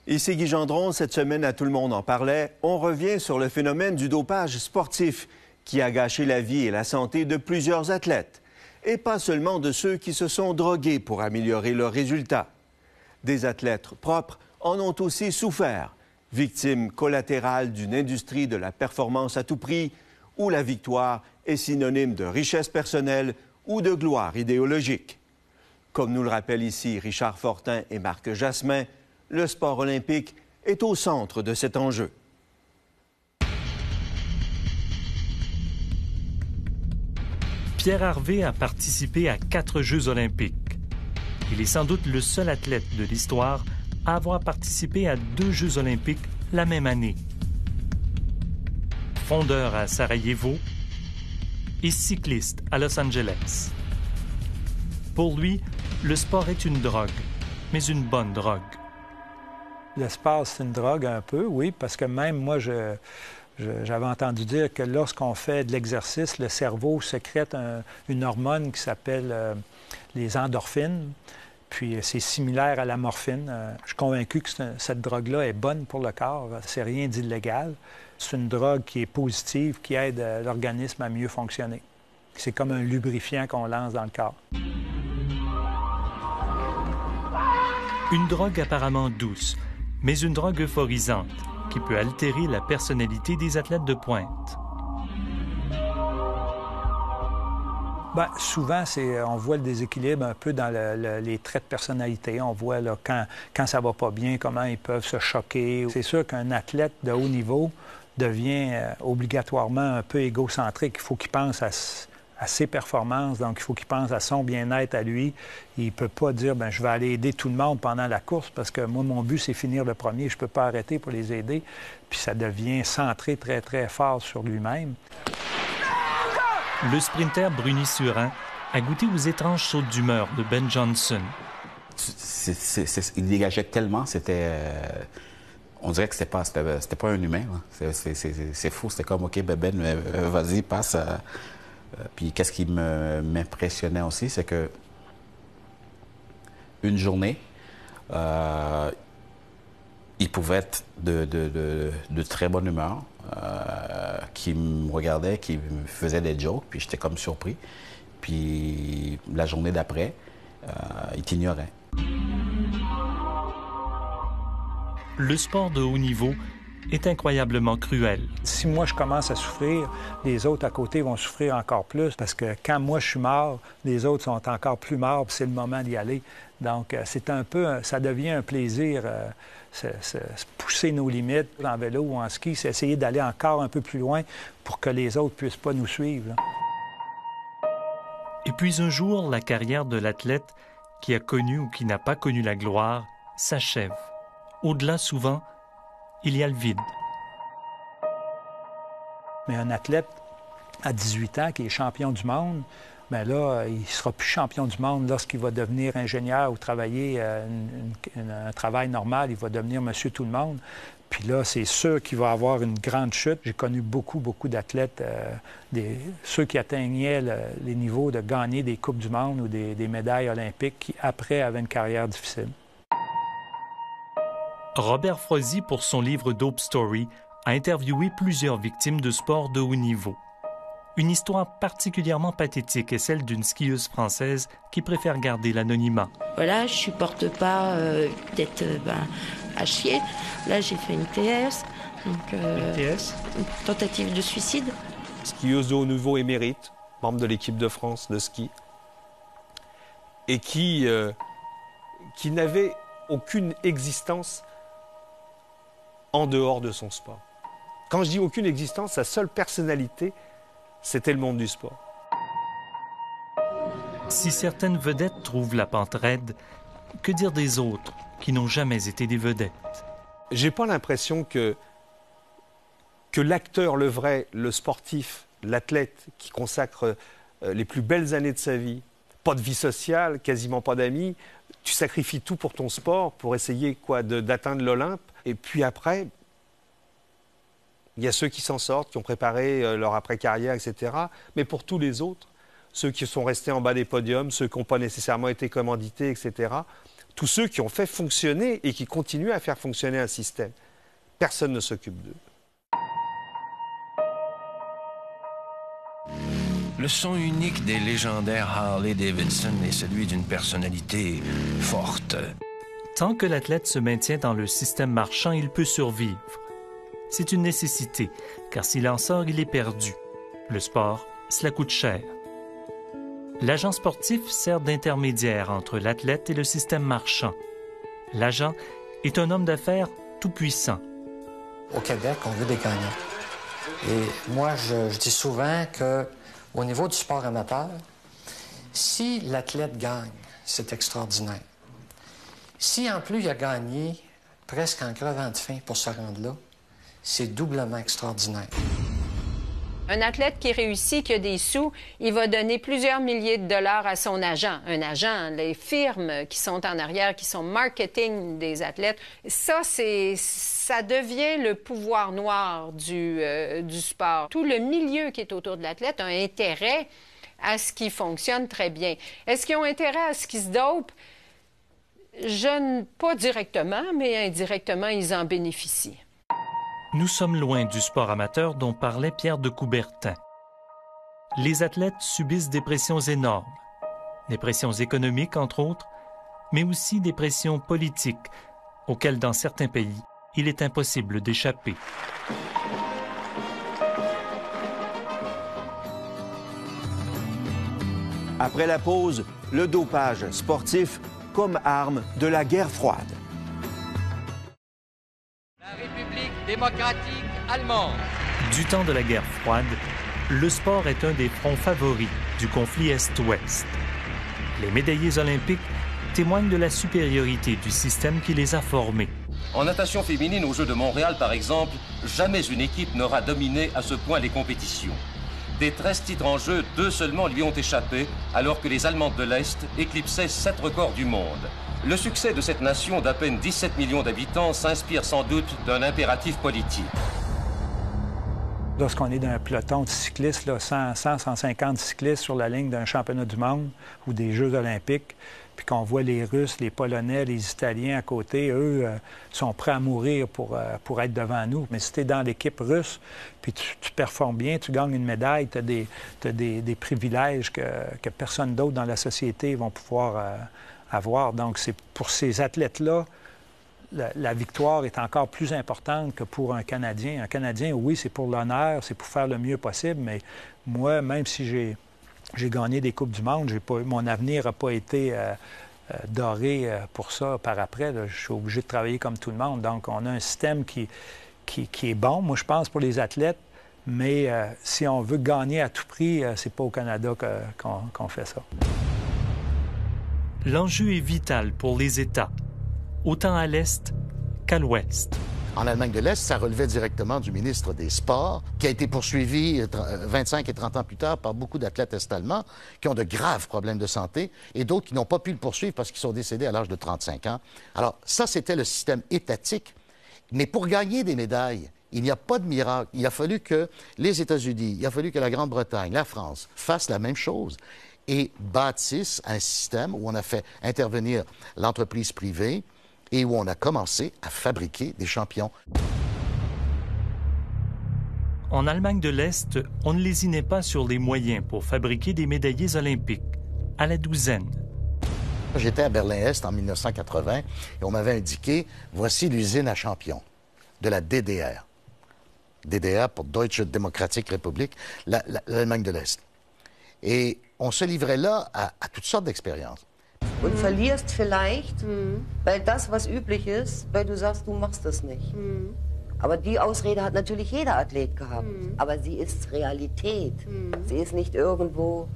Ici Guy Gendron, cette semaine à Tout le monde en parlait, on revient sur le phénomène du dopage sportif qui a gâché la vie et la santé de plusieurs athlètes, et pas seulement de ceux qui se sont drogués pour améliorer leurs résultats. Des athlètes propres en ont aussi souffert, victimes collatérales d'une industrie de la performance à tout prix, où la victoire est synonyme de richesse personnelle ou de gloire idéologique. Comme nous le rappellent ici Richard Fortin et Marc Jasmin, le sport olympique est au centre de cet enjeu. Pierre Harvey a participé à 4 Jeux olympiques. Il est sans doute le seul athlète de l'histoire à avoir participé à 2 Jeux olympiques la même année. Fondeur à Sarajevo et cycliste à Los Angeles. Pour lui, le sport est une drogue, mais une bonne drogue. Le sport, c'est une drogue un peu, oui, parce que même moi, j'avais entendu dire que lorsqu'on fait de l'exercice, le cerveau sécrète une hormone qui s'appelle les endorphines. Puis c'est similaire à la morphine. Je suis convaincu que cette drogue-là est bonne pour le corps. C'est rien d'illégal. C'est une drogue qui est positive, qui aide l'organisme à mieux fonctionner. C'est comme un lubrifiant qu'on lance dans le corps. Une drogue apparemment douce, mais une drogue euphorisante qui peut altérer la personnalité des athlètes de pointe. Bien, souvent, on voit le déséquilibre un peu dans les traits de personnalité. On voit là, quand ça va pas bien, comment ils peuvent se choquer. C'est sûr qu'un athlète de haut niveau devient obligatoirement un peu égocentrique. Il faut qu'il pense à ses performances, donc il faut qu'il pense à son bien-être à lui. Il ne peut pas dire « je vais aller aider tout le monde pendant la course parce que moi, mon but, c'est finir le premier. Je ne peux pas arrêter pour les aider. » Puis ça devient centré très, très fort sur lui-même. Le sprinter Bruni Surin a goûté aux étranges sautes d'humeur de Ben Johnson. Il dégageait tellement, on dirait que c'était pas un humain. C'est fou, c'était comme « OK, Ben, vas-y, passe. » Puis qu'est-ce qui m'impressionnait aussi, c'est que une journée, il pouvait être de très bonne humeur, qui me regardait, qui me faisait des jokes, puis j'étais comme surpris. Puis la journée d'après, il t'ignorait. Le sport de haut niveau est incroyablement cruel. Si moi je commence à souffrir, les autres à côté vont souffrir encore plus parce que quand moi je suis mort, les autres sont encore plus morts, puis c'est le moment d'y aller. Donc c'est un peu, ça devient un plaisir, pousser nos limites en vélo ou en ski, c'est essayer d'aller encore un peu plus loin pour que les autres puissent pas nous suivre. Là. Et puis un jour, la carrière de l'athlète qui a connu ou qui n'a pas connu la gloire s'achève. Au-delà, souvent, il y a le vide. Mais un athlète à 18 ans qui est champion du monde, bien là, il ne sera plus champion du monde lorsqu'il va devenir ingénieur ou travailler un travail normal. Il va devenir monsieur tout le monde. Puis là, c'est sûr qu'il va avoir une grande chute. J'ai connu beaucoup d'athlètes, ceux qui atteignaient les niveaux de gagner des Coupes du monde ou des médailles olympiques qui, après, avaient une carrière difficile. Robert Froissy, pour son livre Dope Story, a interviewé plusieurs victimes de sport de haut niveau. Une histoire particulièrement pathétique est celle d'une skieuse française qui préfère garder l'anonymat. Voilà, je supporte pas d'être à chier. Là, j'ai fait une TS. Donc, une TS? Une tentative de suicide. Skieuse de haut niveau émérite, membre de l'équipe de France de ski, et qui n'avait aucune existence en dehors de son sport. Quand je dis aucune existence, sa seule personnalité, c'était le monde du sport. Si certaines vedettes trouvent la pente raide, que dire des autres qui n'ont jamais été des vedettes? J'ai pas l'impression que l'acteur, le vrai, le sportif, l'athlète qui consacre les plus belles années de sa vie, pas de vie sociale, quasiment pas d'amis, tu sacrifies tout pour ton sport, pour essayer d'atteindre l'Olympe. Et puis après, il y a ceux qui s'en sortent, qui ont préparé leur après-carrière, etc. Mais pour tous les autres, ceux qui sont restés en bas des podiums, ceux qui n'ont pas nécessairement été commandités, etc., tous ceux qui ont fait fonctionner et qui continuent à faire fonctionner un système. Personne ne s'occupe d'eux. Le son unique des légendaires Harley-Davidson est celui d'une personnalité forte. Tant que l'athlète se maintient dans le système marchand, il peut survivre. C'est une nécessité, car s'il en sort, il est perdu. Le sport, cela coûte cher. L'agent sportif sert d'intermédiaire entre l'athlète et le système marchand. L'agent est un homme d'affaires tout-puissant. Au Québec, on veut des gagnants. Et moi, je dis souvent qu'au niveau du sport amateur, si l'athlète gagne, c'est extraordinaire. Si en plus il a gagné presque en crevant de faim pour se rendre là, c'est doublement extraordinaire. Un athlète qui réussit, qui a des sous, il va donner plusieurs milliers de dollars à son agent. Un agent, les firmes qui sont en arrière, qui sont marketing des athlètes, ça devient le pouvoir noir du sport. Tout le milieu qui est autour de l'athlète a intérêt à ce qui fonctionne très bien. Est-ce qu'ils ont intérêt à ce qui se dope? Pas directement, mais indirectement, ils en bénéficient. Nous sommes loin du sport amateur dont parlait Pierre de Coubertin. Les athlètes subissent des pressions énormes, des pressions économiques entre autres, mais aussi des pressions politiques, auxquelles dans certains pays, il est impossible d'échapper. Après la pause, le dopage sportif comme arme de la guerre froide. La République démocratique allemande. Du temps de la guerre froide, le sport est un des fronts favoris du conflit Est-Ouest. Les médaillés olympiques témoignent de la supériorité du système qui les a formés. En natation féminine aux Jeux de Montréal, par exemple, jamais une équipe n'aura dominé à ce point les compétitions. Des 13 titres en jeu, 2 seulement lui ont échappé, alors que les Allemandes de l'Est éclipsaient 7 records du monde. Le succès de cette nation d'à peine 17 millions d'habitants s'inspire sans doute d'un impératif politique. Lorsqu'on est dans un peloton de cyclistes, là, 150 cyclistes sur la ligne d'un championnat du monde ou des Jeux olympiques, puis qu'on voit les Russes, les Polonais, les Italiens à côté, eux sont prêts à mourir pour être devant nous. Mais si tu es dans l'équipe russe, puis tu performes bien, tu gagnes une médaille, tu as des privilèges que personne d'autre dans la société va pouvoir avoir. Donc, c'est pour ces athlètes-là, la victoire est encore plus importante que pour un Canadien. Un Canadien, oui, c'est pour l'honneur, c'est pour faire le mieux possible, mais moi, même si j'ai gagné des Coupes du monde, mon avenir n'a pas été doré pour ça par après. Là. Je suis obligé de travailler comme tout le monde. Donc, on a un système qui est bon, moi, je pense, pour les athlètes, mais si on veut gagner à tout prix, c'est pas au Canada qu'on fait ça. L'enjeu est vital pour les États, autant à l'Est qu'à l'Ouest. En Allemagne de l'Est, ça relevait directement du ministre des Sports, qui a été poursuivi 25 et 30 ans plus tard par beaucoup d'athlètes est-allemands qui ont de graves problèmes de santé et d'autres qui n'ont pas pu le poursuivre parce qu'ils sont décédés à l'âge de 35 ans. Alors, ça, c'était le système étatique. Mais pour gagner des médailles, il n'y a pas de miracle. Il a fallu que les États-Unis, il a fallu que la Grande-Bretagne, la France fassent la même chose et bâtissent un système où on a fait intervenir l'entreprise privée et où on a commencé à fabriquer des champions. En Allemagne de l'Est, on ne lésinait pas sur les moyens pour fabriquer des médaillés olympiques, à la douzaine. J'étais à Berlin-Est en 1980 et on m'avait indiqué, voici l'usine à champions de la DDR. DDR pour Deutsche Demokratische Republik, l'Allemagne de l'Est. Et on se livrait là à toutes sortes d'expériences. Und verlierst vielleicht, weil das, was üblich ist, weil du sagst, du machst das nicht. Aber die Ausrede hat natürlich jeder Athlet gehabt. Aber sie ist Realität. Sie ist nicht irgendwo.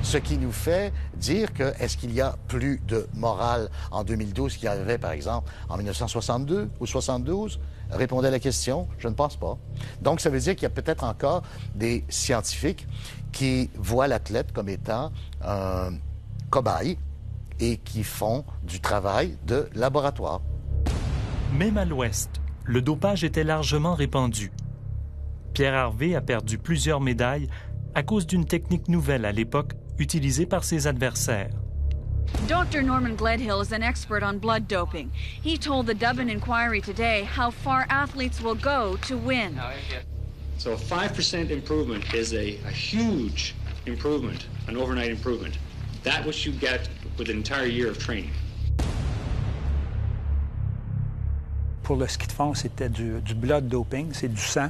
Ce qui nous fait dire que est-ce qu'il y a plus de morale en 2012 qu'il y avait, par exemple, en 1962 ou 72? Répondez à la question, je ne pense pas. Donc, ça veut dire qu'il y a peut-être encore des scientifiques qui voient l'athlète comme étant un cobaye et qui font du travail de laboratoire. Même à l'Ouest, le dopage était largement répandu. Pierre Harvey a perdu plusieurs médailles à cause d'une technique nouvelle à l'époque utilisée par ses adversaires. Dr. Norman Gledhill is an expert on blood doping. He told the Dublin Inquiry today how far athletes will go to win. So a 5% improvement is a huge improvement, an overnight improvement. That which you get with an entire year of training. Pour le ski de fond, c'était du blood doping, c'est du sang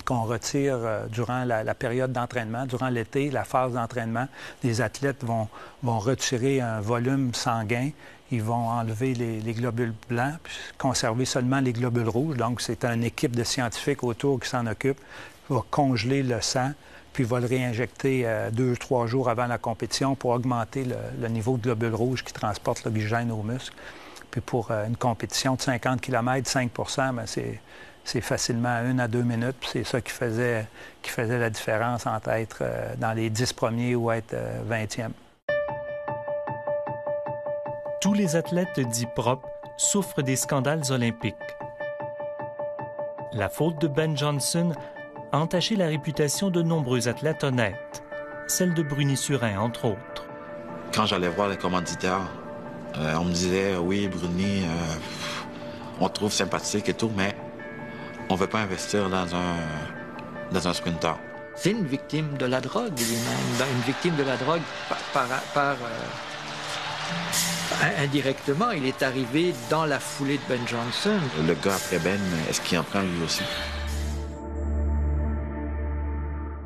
qu'on retire durant la période d'entraînement, durant l'été, la phase d'entraînement. Les athlètes vont retirer un volume sanguin, ils vont enlever les globules blancs, puis conserver seulement les globules rouges. Donc, c'est une équipe de scientifiques autour qui s'en occupe, va congeler le sang, puis va le réinjecter 2-3 jours avant la compétition pour augmenter le niveau de globules rouges qui transportent l'oxygène aux muscles. Puis pour une compétition de 50 km, 5 bien, c'est facilement 1 à 2 minutes. C'est ça qui faisait la différence entre être dans les 10 premiers ou être 20e. Tous les athlètes dits propres souffrent des scandales olympiques. La faute de Ben Johnson a entaché la réputation de nombreux athlètes honnêtes, celle de Bruni Surin, entre autres. Quand j'allais voir les commanditaires, on me disait, oui, Bruni, on te trouve sympathique et tout, mais on ne veut pas investir dans un sprinter. C'est une victime de la drogue lui-même, une victime de la drogue indirectement. Il est arrivé dans la foulée de Ben Johnson. Le gars après Ben, est-ce qu'il en prend lui aussi?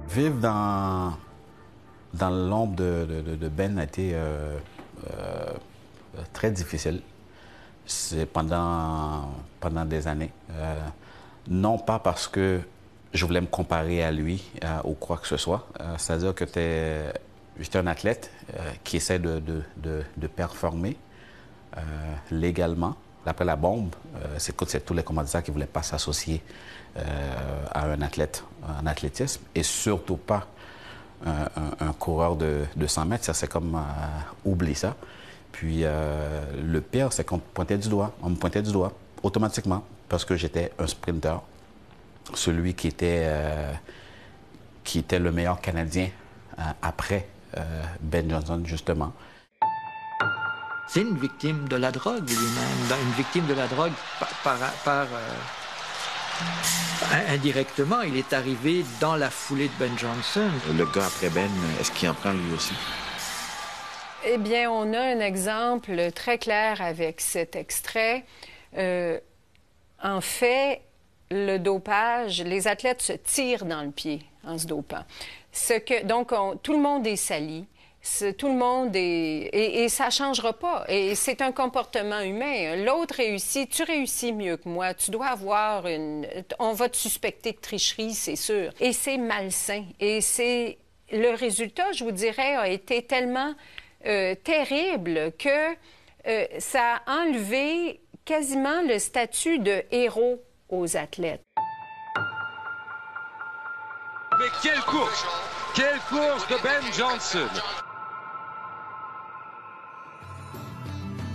Vivre dans l'ombre de Ben a été très difficile. C'est pendant des années. Non pas parce que je voulais me comparer à lui ou quoi que ce soit. C'est-à-dire que j'étais un athlète qui essaie de performer légalement. Après la bombe, c'est tous les commanditaires qui ne voulaient pas s'associer à un athlète en athlétisme et surtout pas un coureur de 100 mètres. Ça, c'est comme oublie ça. Puis le pire, c'est qu'on me pointait du doigt. On me pointait du doigt automatiquement parce que j'étais un sprinter, celui qui était le meilleur Canadien après Ben Johnson, justement. C'est une victime de la drogue lui-même, une victime de la drogue indirectement. Il est arrivé dans la foulée de Ben Johnson. Le gars après Ben, est-ce qu'il en prend lui aussi? Eh bien, on a un exemple très clair avec cet extrait. En fait, le dopage, les athlètes se tirent dans le pied en se dopant. Donc, tout le monde est sali. Tout le monde est... Et ça ne changera pas. Et c'est un comportement humain. L'autre réussit. Tu réussis mieux que moi. Tu dois avoir On va te suspecter de tricherie, c'est sûr. Et c'est malsain. Et le résultat, je vous dirais, a été tellement terrible que ça a enlevé quasiment le statut de héros aux athlètes. Mais quelle course! Quelle course de Ben Johnson!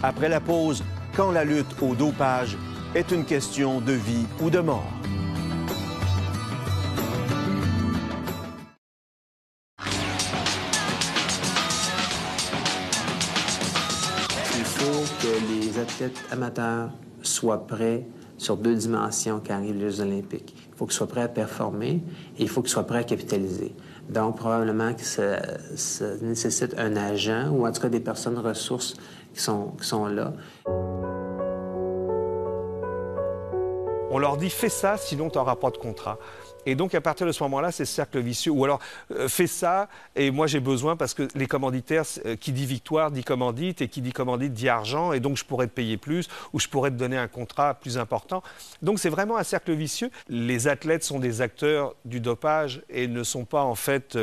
Après la pause, quand la lutte au dopage est une question de vie ou de mort. Il faut que les athlètes amateurs soient prêts sur 2 dimensions quand arrivent les Jeux olympiques. Il faut qu'ils soient prêts à performer et il faut qu'ils soient prêts à capitaliser. Donc, probablement que ça nécessite un agent ou en tout cas des personnes ressources qui sont là. On leur dit « fais ça, sinon tu n'auras pas de contrat ». Et donc, à partir de ce moment-là, c'est ce cercle vicieux. Ou alors, fais ça, et moi j'ai besoin, parce que les commanditaires, qui dit victoire, dit commandite, et qui dit commandite, dit argent, et donc je pourrais te payer plus, ou je pourrais te donner un contrat plus important. Donc, c'est vraiment un cercle vicieux. Les athlètes sont des acteurs du dopage et ne sont pas, en fait,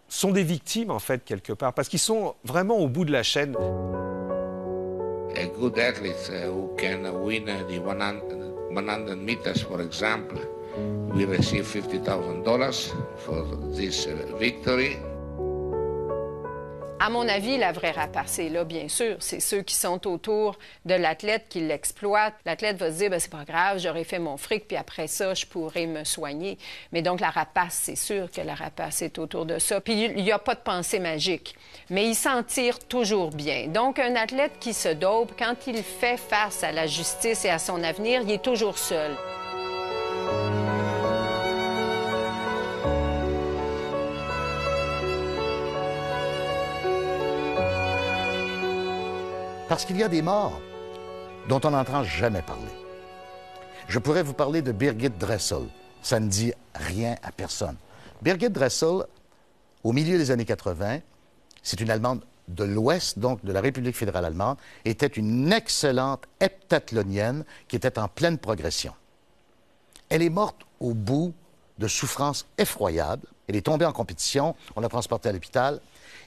sont des victimes, en fait, quelque part, parce qu'ils sont vraiment au bout de la chaîne. A good athlete who can win the 100 meters, for example, we receive $50,000 for this victory. À mon avis, la vraie rapace est là, bien sûr. C'est ceux qui sont autour de l'athlète qui l'exploitent. L'athlète va se dire, c'est pas grave, j'aurais fait mon fric, puis après ça, je pourrais me soigner. Mais donc, la rapace, c'est sûr que la rapace est autour de ça. Puis, il n'y a pas de pensée magique, mais il s'en tire toujours bien. Donc, un athlète qui se dope, quand il fait face à la justice et à son avenir, il est toujours seul. Parce qu'il y a des morts dont on n'entend jamais parler. Je pourrais vous parler de Birgit Dressel. Ça ne dit rien à personne. Birgit Dressel, au milieu des années 80, c'est une Allemande de l'Ouest, donc de la République fédérale allemande, était une excellente heptathlonienne qui était en pleine progression. Elle est morte au bout de souffrances effroyables. Elle est tombée en compétition, on l'a transportée à l'hôpital.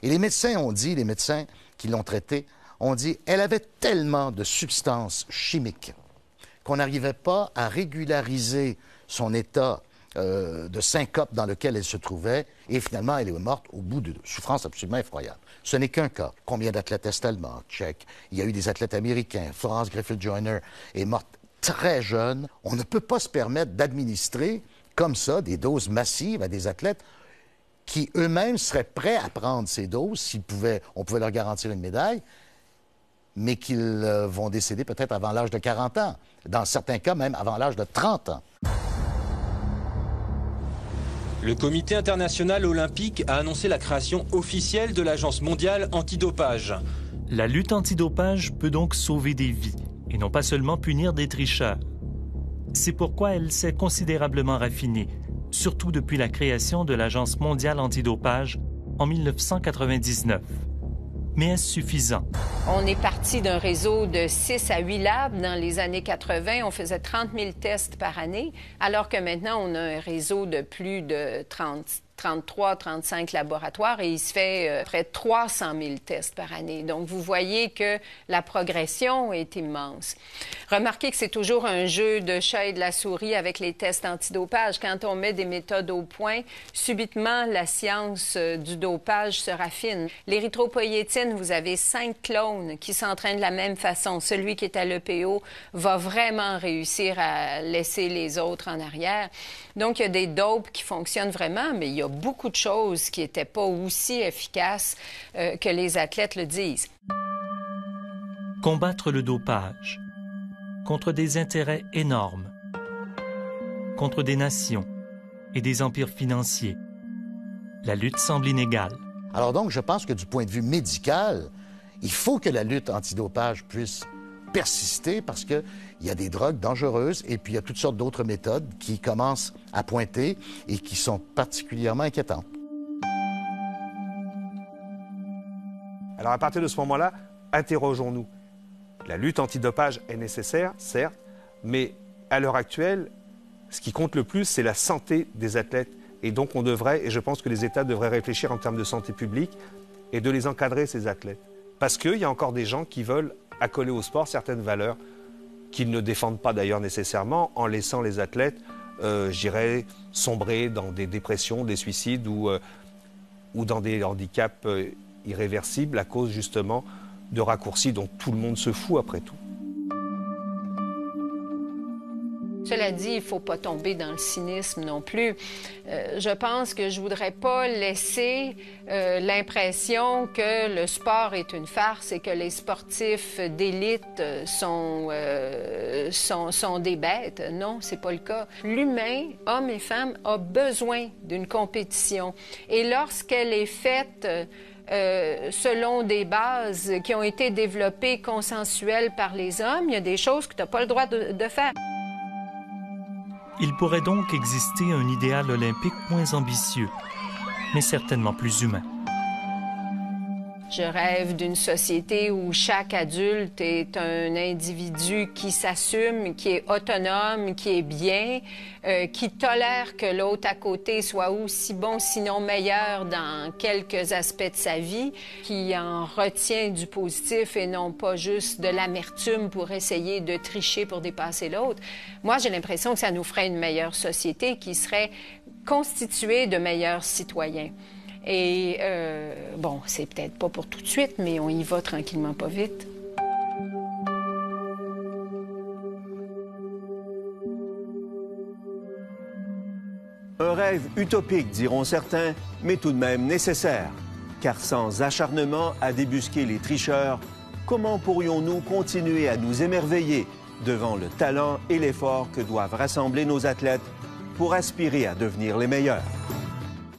Et les médecins ont dit, les médecins qui l'ont traitée, ont dit elle avait tellement de substances chimiques qu'on n'arrivait pas à régulariser son état de syncope dans lequel elle se trouvait, et finalement, elle est morte au bout de souffrances absolument effroyables. Ce n'est qu'un cas. Combien d'athlètes est-allemands, tchèques? Il y a eu des athlètes américains. Florence Griffith-Joyner est morte très jeune. On ne peut pas se permettre d'administrer comme ça des doses massives à des athlètes qui eux-mêmes seraient prêts à prendre ces doses s'ils pouvaient, on pouvait leur garantir une médaille, mais qu'ils vont décéder peut-être avant l'âge de 40 ans. Dans certains cas, même avant l'âge de 30 ans. Le Comité international olympique a annoncé la création officielle de l'Agence mondiale antidopage. La lutte antidopage peut donc sauver des vies, et non pas seulement punir des tricheurs. C'est pourquoi elle s'est considérablement raffinée, surtout depuis la création de l'Agence mondiale antidopage en 1999. Mais est-ce suffisant? On est parti d'un réseau de 6 à 8 labs. Dans les années 80, on faisait 30 000 tests par année, alors que maintenant, on a un réseau de plus de 33, 35 laboratoires et il se fait près de 300 000 tests par année. Donc, vous voyez que la progression est immense. Remarquez que c'est toujours un jeu de chat et de la souris avec les tests antidopage. Quand on met des méthodes au point, subitement, la science du dopage se raffine. L'érythropoïétine, vous avez 5 clones qui s'entraînent de la même façon. Celui qui est à l'EPO va vraiment réussir à laisser les autres en arrière. Donc, il y a des dopes qui fonctionnent vraiment, mais il y a beaucoup de choses qui n'étaient pas aussi efficaces que les athlètes le disent. Combattre le dopage contre des intérêts énormes, contre des nations et des empires financiers. La lutte semble inégale. Alors donc, je pense que du point de vue médical, il faut que la lutte antidopage puisse persister parce qu'il y a des drogues dangereuses et puis il y a toutes sortes d'autres méthodes qui commencent à pointer et qui sont particulièrement inquiétantes. Alors à partir de ce moment-là, interrogeons-nous. La lutte antidopage est nécessaire, certes, mais à l'heure actuelle, ce qui compte le plus, c'est la santé des athlètes. Et donc on devrait, et je pense que les États devraient réfléchir en termes de santé publique et de les encadrer, ces athlètes. Parce qu'il y a encore des gens qui veulent accoler au sport certaines valeurs qu'ils ne défendent pas d'ailleurs nécessairement en laissant les athlètes, je dirais, sombrer dans des dépressions, des suicides ou dans des handicaps irréversibles à cause justement de raccourcis dont tout le monde se fout après tout. Cela dit, il ne faut pas tomber dans le cynisme non plus. Je pense que je ne voudrais pas laisser l'impression que le sport est une farce et que les sportifs d'élite sont des bêtes. Non, ce n'est pas le cas. L'humain, homme et femme, a besoin d'une compétition. Et lorsqu'elle est faite selon des bases qui ont été développées consensuelles par les hommes, il y a des choses que tu n'as pas le droit de faire. Il pourrait donc exister un idéal olympique moins ambitieux, mais certainement plus humain. Je rêve d'une société où chaque adulte est un individu qui s'assume, qui est autonome, qui est bien, qui tolère que l'autre à côté soit aussi bon, sinon meilleur dans quelques aspects de sa vie, qui en retient du positif et non pas juste de l'amertume pour essayer de tricher pour dépasser l'autre. Moi, j'ai l'impression que ça nous ferait une meilleure société qui serait constituée de meilleurs citoyens. Et bon, c'est peut-être pas pour tout de suite, mais on y va tranquillement, pas vite. Un rêve utopique, diront certains, mais tout de même nécessaire. Car sans acharnement à débusquer les tricheurs, comment pourrions-nous continuer à nous émerveiller devant le talent et l'effort que doivent rassembler nos athlètes pour aspirer à devenir les meilleurs?